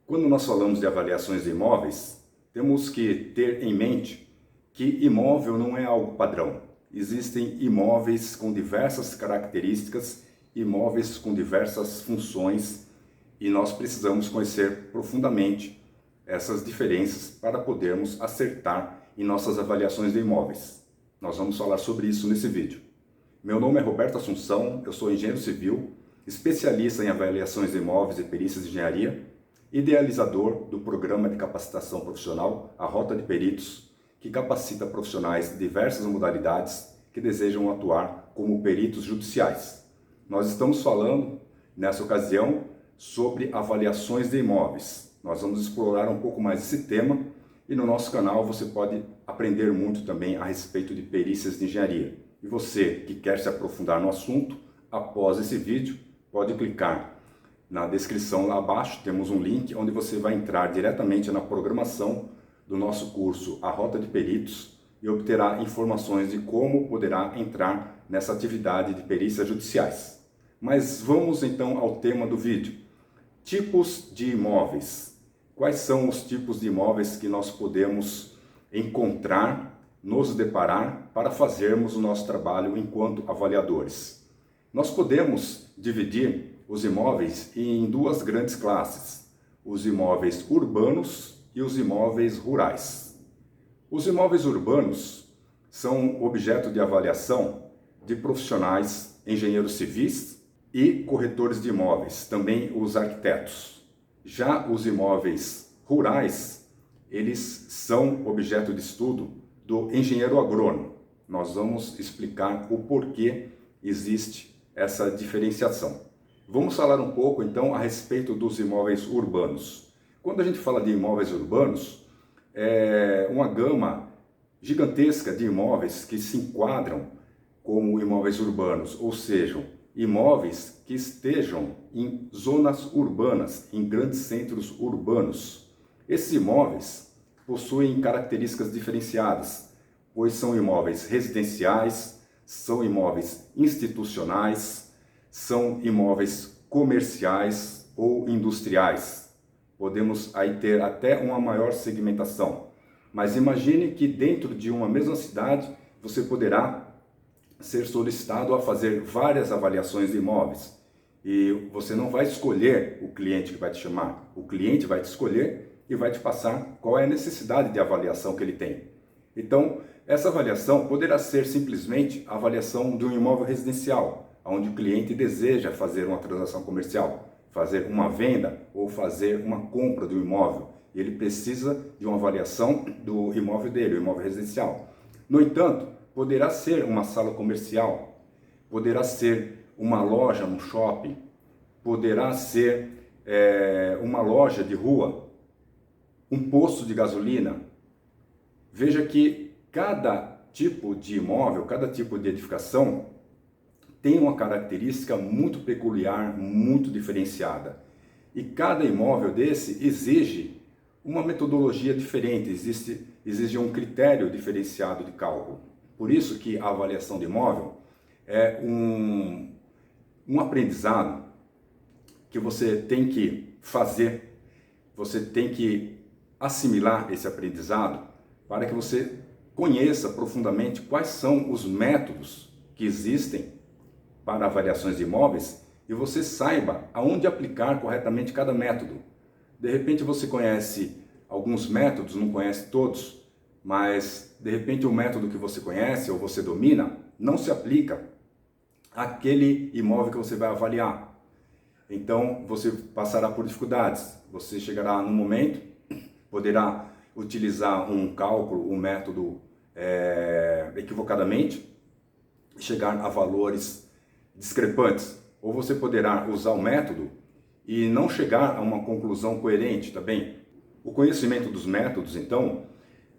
Quando nós falamos de avaliações de imóveis, temos que ter em mente que imóvel não é algo padrão. Existem imóveis com diversas características, imóveis com diversas funções, e nós precisamos conhecer profundamente essas diferenças para podermos acertar em nossas avaliações de imóveis. Nós vamos falar sobre isso nesse vídeo. Meu nome é Roberto Assunção, eu sou engenheiro civil, especialista em avaliações de imóveis e perícias de engenharia, idealizador do programa de capacitação profissional, a Rota de Peritos, que capacita profissionais de diversas modalidades que desejam atuar como peritos judiciais. Nós estamos falando, nessa ocasião, sobre avaliações de imóveis. Nós vamos explorar um pouco mais esse tema e no nosso canal você pode aprender muito também a respeito de perícias de engenharia. E você que quer se aprofundar no assunto, após esse vídeo, pode clicar na descrição lá abaixo, temos um link onde você vai entrar diretamente na programação do nosso curso A Rota de Peritos e obterá informações de como poderá entrar nessa atividade de perícias judiciais. Mas vamos então ao tema do vídeo. Tipos de imóveis. Quais são os tipos de imóveis que nós podemos encontrar, nos deparar para fazermos o nosso trabalho enquanto avaliadores? Nós podemos dividir os imóveis em duas grandes classes, os imóveis urbanos e os imóveis rurais. Os imóveis urbanos são objeto de avaliação de profissionais, engenheiros civis e corretores de imóveis, também os arquitetos. Já os imóveis rurais, eles são objeto de estudo do engenheiro agrônomo. Nós vamos explicar o porquê existe essa diferenciação. Vamos falar um pouco então a respeito dos imóveis urbanos. Quando a gente fala de imóveis urbanos, é uma gama gigantesca de imóveis que se enquadram como imóveis urbanos, ou seja, imóveis que estejam em zonas urbanas, em grandes centros urbanos. Esses imóveis possuem características diferenciadas, pois são imóveis residenciais, são imóveis institucionais, são imóveis comerciais ou industriais. Podemos aí ter até uma maior segmentação. Mas imagine que dentro de uma mesma cidade você poderá ser solicitado a fazer várias avaliações de imóveis. E você não vai escolher o cliente que vai te chamar. O cliente vai te escolher e vai te passar qual é a necessidade de avaliação que ele tem. Então, essa avaliação poderá ser simplesmente a avaliação de um imóvel residencial, onde o cliente deseja fazer uma transação comercial, fazer uma venda ou fazer uma compra do imóvel. E ele precisa de uma avaliação do imóvel dele, o imóvel residencial. No entanto, poderá ser uma sala comercial, poderá ser uma loja, um shopping, poderá ser uma loja de rua, um posto de gasolina. Veja que cada tipo de imóvel, cada tipo de edificação tem uma característica muito peculiar, muito diferenciada. E cada imóvel desse exige uma metodologia diferente, exige um critério diferenciado de cálculo. Por isso que a avaliação de imóvel é um aprendizado que você tem que fazer, você tem que assimilar esse aprendizado para que você conheça profundamente quais são os métodos que existem para avaliações de imóveis e você saiba aonde aplicar corretamente cada método. De repente você conhece alguns métodos, não conhece todos, mas de repente o método que você conhece ou você domina não se aplica àquele imóvel que você vai avaliar. Então você passará por dificuldades, você chegará num momento, poderá utilizar um cálculo, um método equivocadamente, chegar a valores discrepantes, ou você poderá usar o método e não chegar a uma conclusão coerente também. O conhecimento dos métodos, então,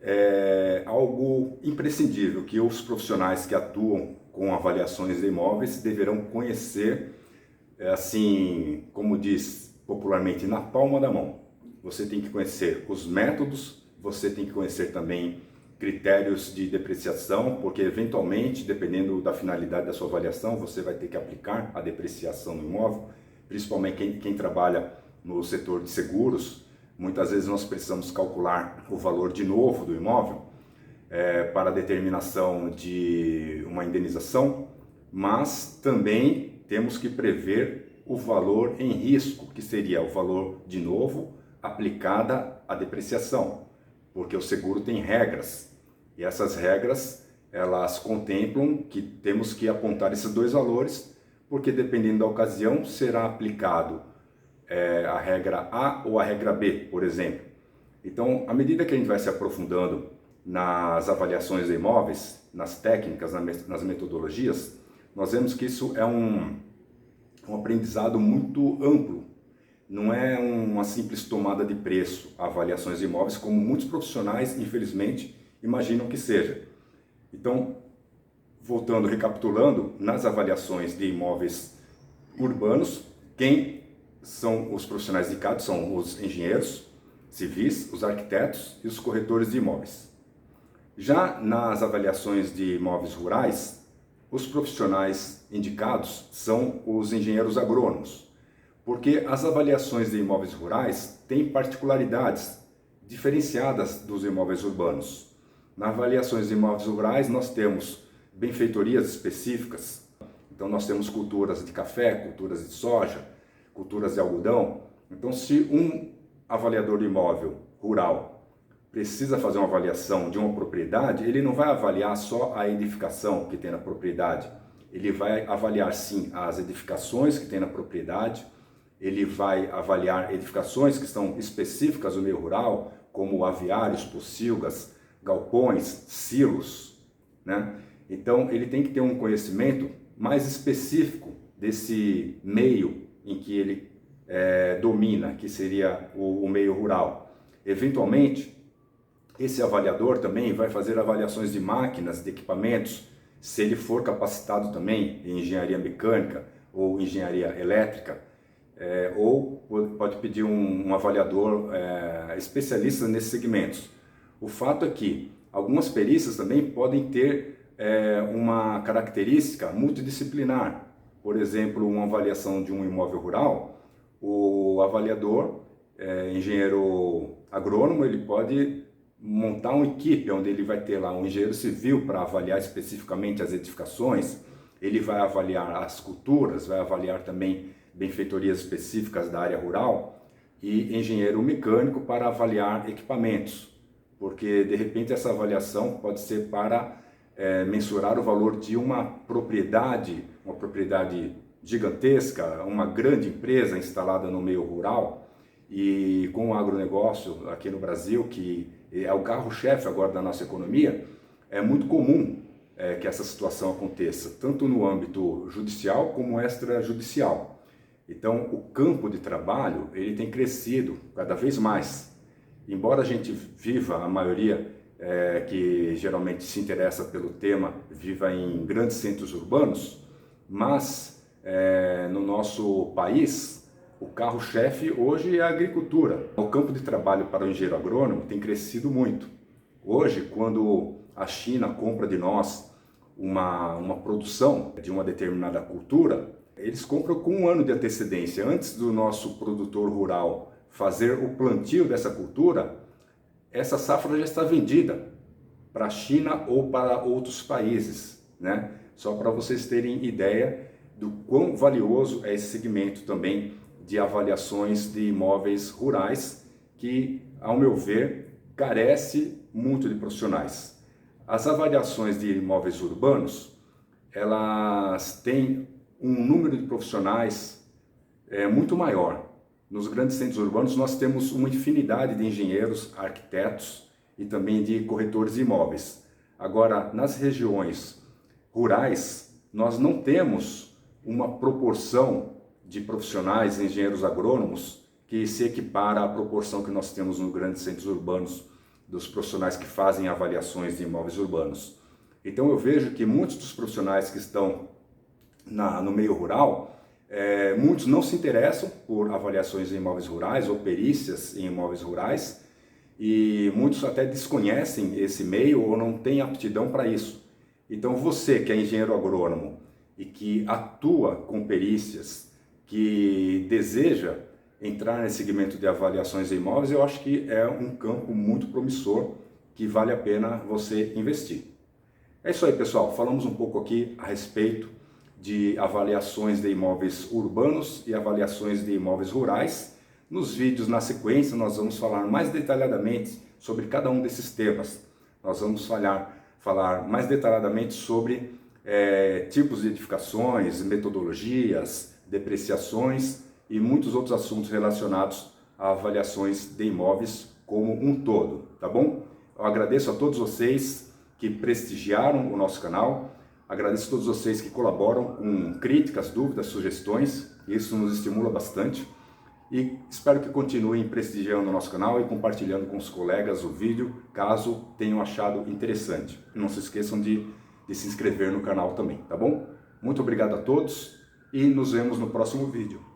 é algo imprescindível que os profissionais que atuam com avaliações de imóveis deverão conhecer, assim, como diz popularmente, na palma da mão. Você tem que conhecer os métodos, você tem que conhecer também critérios de depreciação, porque eventualmente, dependendo da finalidade da sua avaliação, você vai ter que aplicar a depreciação no imóvel, principalmente quem trabalha no setor de seguros, Muitas vezes nós precisamos calcular o valor de novo do imóvel para a determinação de uma indenização, mas também temos que prever o valor em risco, que seria o valor de novo aplicada à depreciação, porque o seguro tem regras e essas regras elas contemplam que temos que apontar esses dois valores, porque dependendo da ocasião será aplicado a regra A ou a regra B, por exemplo. Então, à medida que a gente vai se aprofundando nas avaliações de imóveis, nas técnicas, nas metodologias, nós vemos que isso é um aprendizado muito amplo. Não é uma simples tomada de preço, avaliações de imóveis, como muitos profissionais, infelizmente, imaginam que seja. Então, voltando, recapitulando, nas avaliações de imóveis urbanos, quem são os profissionais indicados são os engenheiros civis, os arquitetos e os corretores de imóveis. Já nas avaliações de imóveis rurais, os profissionais indicados são os engenheiros agrônomos, porque as avaliações de imóveis rurais têm particularidades diferenciadas dos imóveis urbanos. Nas avaliações de imóveis rurais nós temos benfeitorias específicas, então nós temos culturas de café, culturas de soja, culturas de algodão. Então, se um avaliador de imóvel rural precisa fazer uma avaliação de uma propriedade, ele não vai avaliar só a edificação que tem na propriedade, ele vai avaliar sim as edificações que tem na propriedade, ele vai avaliar edificações que são específicas do meio rural, como aviários, pocilgas, galpões, silos, né? Então ele tem que ter um conhecimento mais específico desse meio em que ele domina, que seria o meio rural. Eventualmente, esse avaliador também vai fazer avaliações de máquinas, de equipamentos, se ele for capacitado também em engenharia mecânica ou engenharia elétrica, ou pode pedir um avaliador especialista nesses segmentos. O fato é que algumas perícias também podem ter uma característica multidisciplinar. Por exemplo, uma avaliação de um imóvel rural, o avaliador, engenheiro agrônomo, ele pode montar uma equipe onde ele vai ter lá um engenheiro civil para avaliar especificamente as edificações, ele vai avaliar as culturas, vai avaliar também benfeitorias específicas da área rural e engenheiro mecânico para avaliar equipamentos, porque de repente essa avaliação pode ser para mensurar o valor de uma propriedade gigantesca, uma grande empresa instalada no meio rural. E com o agronegócio aqui no Brasil, que é o carro-chefe agora da nossa economia, é muito comum que essa situação aconteça, tanto no âmbito judicial como extrajudicial. Então, o campo de trabalho ele tem crescido cada vez mais. Embora a gente viva, a maioria que geralmente se interessa pelo tema, viva em grandes centros urbanos, mas no nosso país, o carro-chefe hoje é a agricultura. O campo de trabalho para o engenheiro agrônomo tem crescido muito. Hoje, quando a China compra de nós uma produção de uma determinada cultura, eles compram com um ano de antecedência. Antes do nosso produtor rural fazer o plantio dessa cultura, essa safra já está vendida para a China ou para outros países, né? Só para vocês terem ideia do quão valioso é esse segmento também de avaliações de imóveis rurais, que, ao meu ver, carece muito de profissionais. As avaliações de imóveis urbanos, elas têm um número de profissionais muito maior. Nos grandes centros urbanos nós temos uma infinidade de engenheiros, arquitetos e também de corretores de imóveis. Agora, nas regiões rurais, nós não temos uma proporção de profissionais, engenheiros agrônomos, que se equipara à proporção que nós temos nos grandes centros urbanos, dos profissionais que fazem avaliações de imóveis urbanos. Então eu vejo que muitos dos profissionais que estão no meio rural, muitos não se interessam por avaliações de imóveis rurais ou perícias em imóveis rurais, e muitos até desconhecem esse meio ou não têm aptidão para isso. Então você que é engenheiro agrônomo e que atua com perícias, que deseja entrar nesse segmento de avaliações de imóveis, eu acho que é um campo muito promissor que vale a pena você investir. É isso aí, pessoal. Falamos um pouco aqui a respeito de avaliações de imóveis urbanos e avaliações de imóveis rurais. Nos vídeos na sequência nós vamos falar mais detalhadamente sobre cada um desses temas. Nós vamos falar mais detalhadamente sobre tipos de edificações, metodologias, depreciações e muitos outros assuntos relacionados a avaliações de imóveis como um todo, tá bom? Eu agradeço a todos vocês que prestigiaram o nosso canal, agradeço a todos vocês que colaboram com críticas, dúvidas, sugestões, isso nos estimula bastante e espero que continuem prestigiando o nosso canal e compartilhando com os colegas o vídeo, caso tenham achado interessante. Não se esqueçam de se inscrever no canal também, tá bom? Muito obrigado a todos e nos vemos no próximo vídeo.